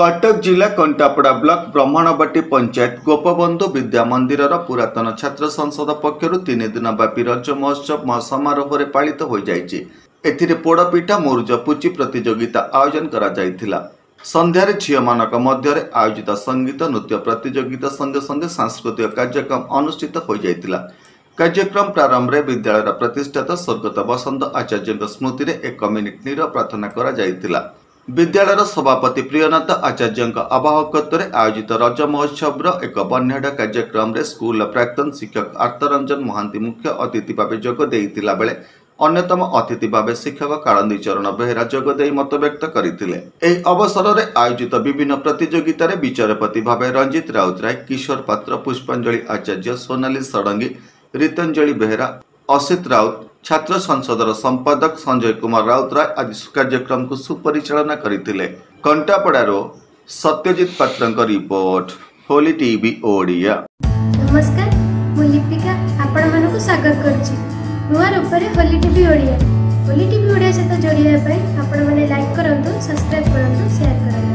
कटक जिला कंटापड़ा ब्लॉक ब्रह्मणबाटी पंचायत गोपबंधु विद्या मंदिर पुरातन छात्र संसद पक्षर 3 दिन व्यापी रज महोत्सव समारोह में पालित हो जाए। पोड़पिठा मुरुज पुची प्रतियोगिता आयोजन करा जायथिला। संध्यारे झील मानक मध्य आयोजित संगीत नृत्य प्रतियोगिता संगे संगे सांस्कृतिक कार्यक्रम अनुष्ठित हो जायथिला। कार्यक्रम प्रारंभ में विद्यालय प्रतिष्ठाता स्वर्गत बसंत आचार्य स्मृति में 1 मिनिट नीरव प्रार्थना करा जायथिला। विद्यालय सभापति प्रियनाथ आचार्य आवाहकत्व आयोजित रज महोत्सव एक बन्याढ्य कार्यक्रम में स्कूल प्राक्तन शिक्षक आर्तरंजन महांती मुख्य अतिथि भाव जोग देइतिला बेले अन्यतम अतिथि भाव शिक्षक कालंदी चरण बेहेरा जोग दे मत व्यक्त करथिले। एही अवसर में आयोजित विभिन्न प्रतियोगिता रे विचारपति भाव रंजित राउतराय, किशोर पात्र, पुष्पांजलि आचार्य, सोनाली षडंगी, रीतंजलि बेहेरा, असित राउत, छात्र संसदर संपादक संजय कुमार राउतराय आदि कार्यक्रम को सुपरिचालना करथिले। कंटापड़ारो सत्यजित पात्रଙ୍କ रिपोर्ट, होली टीवी ओडिया। नमस्कार, मु लिपिका आपण मानको स्वागत करछि नुआ रूपरे होली टीवी ओडिया। होली टीवी ओडिया सहित जोड़िया आपण माने लाइक करंतु, सब्सक्राइब करंतु, शेयर करंतु।